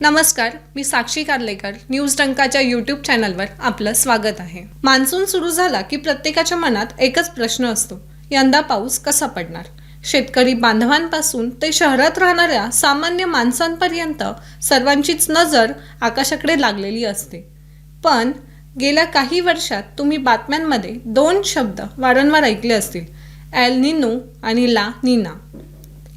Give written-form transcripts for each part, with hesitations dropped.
नमस्कार, मी साक्षी कारलेकर. News डंकाच्या YouTube चॅनलवर आपलं स्वागत आहे. मान्सून सुरू झाला की प्रत्येकाच्या मनात एकच प्रश्न असतो, यंदा पाऊस कसा पडणार? शेतकरी बांधवांपासून ते शहरात राहणाऱ्या सामान्य माणसांपर्यंत सर्वांचीच नजर आकाशाकडे लागलेली असते. पण गेल्या काही वर्षात तुम्ही बातम्यांमध्ये दोन शब्द वारंवार ऐकले असतील, एल निनो आणि ला निना.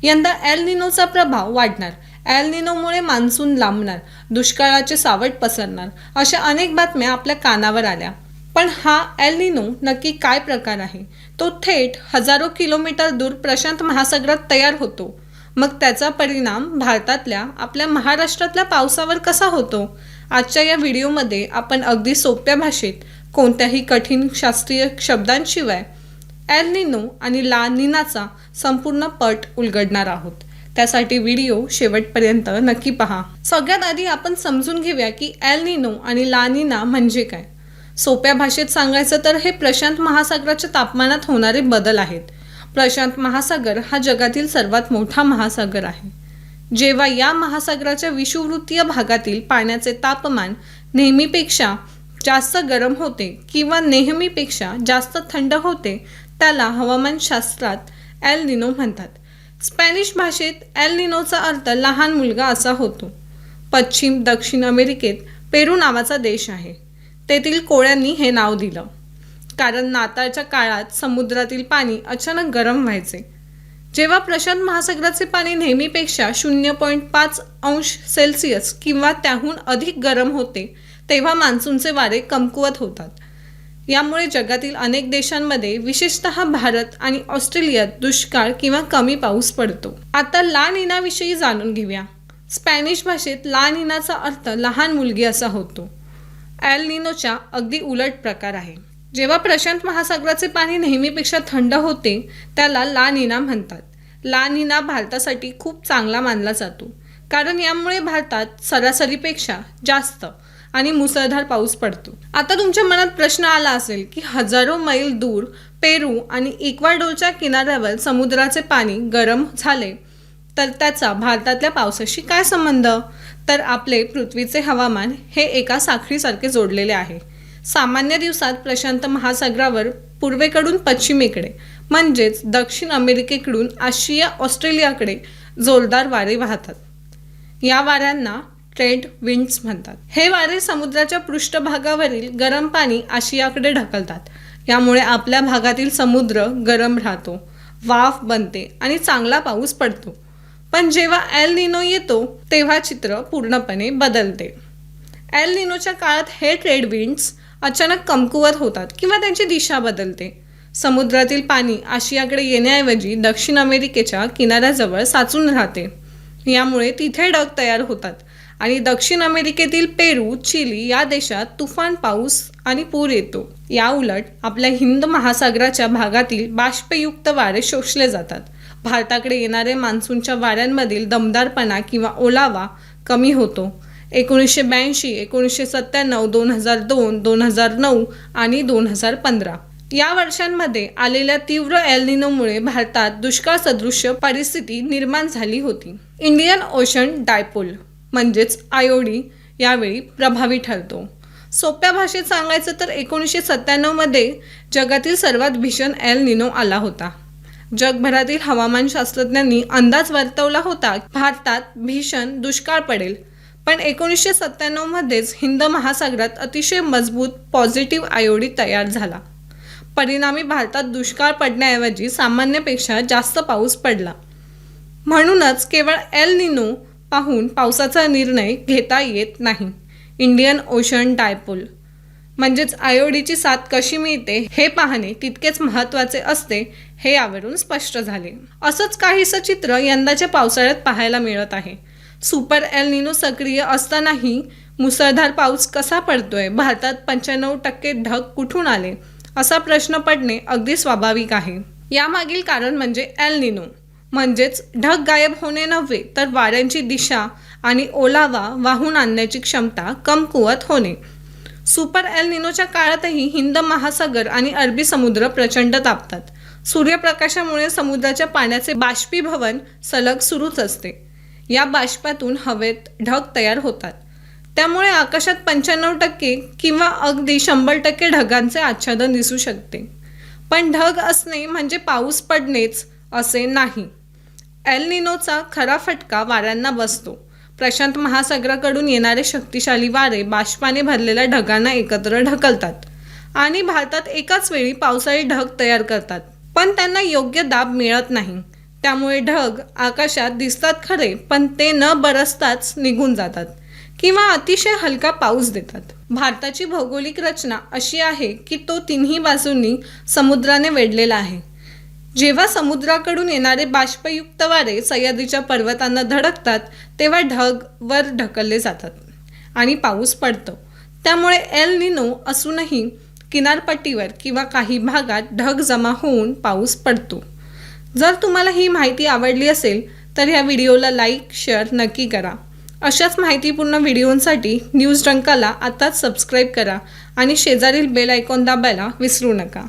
यंदा एल निनोचा प्रभाव वाढणार, एल निनोमुळे मान्सून लांबणार, दुष्काळाचे सावट पसरणार, अशा अनेक बातम्या आपल्या कानावर आल्या. पण हा एल निनो नक्की काय प्रकार आहे? तो थेट हजारो किलोमीटर दूर प्रशांत महासागरात तयार होतो. मग त्याचा परिणाम भारतातल्या, आपल्या महाराष्ट्रातल्या पावसावर कसा होतो? आजच्या या व्हिडिओमध्ये आपण अगदी सोप्या भाषेत, कोणत्याही कठीण शास्त्रीय शब्दांशिवाय एल निनो आणि ला निनाचा संपूर्ण पट उलगडणार आहोत. त्यासाठी व्हिडिओ शेवटपर्यंत नक्की पहा. सगळ्यात आधी आपण समजून घेऊया की एल निनो आणि ला निना म्हणजे काय. सोप्या भाषेत सांगायचं तर हे प्रशांत महासागराच्या तापमानात होणारे बदल आहेत. प्रशांत महासागर हा जगातील सर्वात मोठा महासागर आहे. जेव्हा या महासागराच्या विषुववृत्तीय भागातील पाण्याचे तापमान नेहमीपेक्षा जास्त गरम होते किंवा नेहमीपेक्षा जास्त थंड होते, त्याला हवामानशास्त्रात एल निनो म्हणतात. स्पॅनिश भाषेत एल निनोचा अर्थ लहान मुलगा असा होतो. पश्चिम दक्षिण अमेरिकेत पेरू नावाचा देश आहे. तेथील कोळ्यांनी हे नाव दिलं कारण नाताळच्या काळात समुद्रातील पाणी अचानक गरम व्हायचे. जेव्हा प्रशांत महासागराचे पाणी नेहमीपेक्षा 0.5 अंश सेल्सिअस किंवा त्याहून अधिक गरम होते, तेव्हा मान्सूनचे वारे कमकुवत होतात. यामुळे जगातील अनेक देशांमध्ये, विशेषतः भारत आणि ऑस्ट्रेलियात दुष्काळ किंवा कमी पाऊस पडतो. आता ला निनाविषयी जाणून घेऊया. स्पॅनिश भाषेत ला निनाचा अर्थ लहान मुलगी असा होतो. एल निनोच्या अगदी उलट प्रकार आहे. जेव्हा प्रशांत महासागराचे पाणी नेहमीपेक्षा थंड होते, त्याला ला निना म्हणतात. ला निना भारतासाठी खूप चांगला मानला जातो कारण यामुळे भारतात सरासरीपेक्षा जास्त आणि मुसळधार पाऊस पडतो. आता तुमच्या मनात प्रश्न आला असेल की हजारो मैल दूर पेरू आणि इक्वाडोरच्या किनाऱ्यावर समुद्राचे पाणी गरम झाले तर त्याचा भारतातल्या पावसाशी काय संबंध? तर आपले पृथ्वीचे हवामान हे एका साखळीसारखे जोडलेले आहे. सामान्य दिवसात प्रशांत महासागरावर पूर्वेकडून पश्चिमेकडे म्हणजेच दक्षिण अमेरिकेकडून आशिया ऑस्ट्रेलियाकडे जोरदार वारे वाहतात. या वाऱ्यांना ट्रेड विंड्स म्हणतात. हे वारे समुद्राच्या पृष्ठभागावरील गरम पाणी आशियाकडे ढकलतात. यामुळे आपल्या भागातील समुद्र गरम राहतो, वाफ बनते आणि चांगला पाऊस पडतो. पण जेव्हा एल निनो येतो तेव्हा चित्र पूर्णपणे बदलते. एल निनोच्या काळात हे ट्रेड विंड्स अचानक कमकुवत होतात किंवा त्यांची दिशा बदलते. समुद्रातील पाणी आशियाकडे येण्याऐवजी दक्षिण अमेरिकेच्या किनाऱ्याजवळ साचून राहते. यामुळे तिथे ढग तयार होतात आणि दक्षिण अमेरिकेतील पेरू, चिली या देशात तुफान पाऊस आणि पूर येतो. या उलट आपल्या हिंद महासागराच्या भागातील बाष्पयुक्त वारे शोषले जातात. भारताकडे येणारे मान्सूनच्या वाऱ्यांमधील दमदारपणा किंवा ओलावा कमी होतो. 1982, 1997, 2002, 2009 आणि 2015 या वर्षांमध्ये आलेल्या तीव्र एल निनोमुळे भारतात दुष्काळ सदृश्य परिस्थिती निर्माण झाली होती. इंडियन ओशन डायपोल म्हणजेच IOD यावेळी प्रभावी ठरतो. सोप्या भाषेत सांगायचं तर 1997 मध्ये जगातील सर्वात भीषण एल निनो आला होता. जगभरातील हवामानशास्त्रज्ञांनी अंदाज वर्तवला होता भारतात भीषण दुष्काळ पडेल. पण 1997 मध्येच हिंद महासागरात अतिशय मजबूत पॉझिटिव्ह IOD तयार झाला. परिणामी भारतात दुष्काळ पडण्याऐवजी सामान्यपेक्षा जास्त पाऊस पडला. म्हणूनच केवळ एल निनो पाहून पावसाचा निर्णय घेता येत नाही. इंडियन ओशन डायपोल म्हणजेच IODची साथ कशी मिळते हे पाहणे तितकेच महत्त्वाचे असते, हे यावरून स्पष्ट झाले. असंच काहीसं चित्र यंदाच्या पावसाळ्यात पाहायला मिळत आहे. सुपर एल निनो सक्रिय असतानाही मुसळधार पाऊस कसा पडतोय? भारतात 95% ढग कुठून आले? असा प्रश्न पडणे अगदी स्वाभाविक आहे. यामागील कारण म्हणजे एल निनो म्हणजेच ढग गायब होणे नव्हे तर वाऱ्यांची दिशा आणि ओलावा वाहून आणण्याची क्षमता कमकुवत होणे. सुपर एल निनोच्या काळातही हिंद महासागर आणि अरबी समुद्र प्रचंड तापतात. सूर्यप्रकाशामुळे समुद्राच्या पाण्याचे बाष्पीभवन सलग सुरूच असते. या बाष्पातून हवेत ढग तयार होतात. त्यामुळे आकाशात 95% किंवा अगदी 100% ढगांचे आच्छादन दिसू शकते. पण ढग असणे म्हणजे पाऊस पडणेच असे नाही. एल निनोचा खरा फटका वाऱ्यांना बसतो. प्रशांत महासागराकडून येणारे शक्तिशाली वारे बाष्पाने भरलेल्या ढगांना एकत्र ढकलतात आणि भारतात एकाच वेळी पावसाळी ढग तयार करतात. पण त्यांना योग्य दाब मिळत नाही. त्यामुळे ढग आकाशात दिसतात खरे, पण ते न बरसताच निघून जातात किंवा अतिशय हलका पाऊस देतात. भारताची भौगोलिक रचना अशी आहे की तो तिन्ही बाजूंनी समुद्राने वेढलेला आहे. जेव्हा समुद्राकडून येणारे बाष्पयुक्त वारे सह्याद्रीच्या पर्वतांना धडकतात तेव्हा ढग वर ढकलले जातात आणि पाऊस पडतो. त्यामुळे एल निनो असूनही किनारपट्टीवर किंवा काही भागात ढग जमा होऊन पाऊस पडतो. जर तुम्हाला ही माहिती आवडली असेल तर ह्या व्हिडिओला लाईक शेअर नक्की करा. अशाच माहितीपूर्ण व्हिडिओंसाठी न्यूज डंकाला आताच सबस्क्राईब करा आणि शेजारील बेल आयकॉन दाबायला विसरू नका.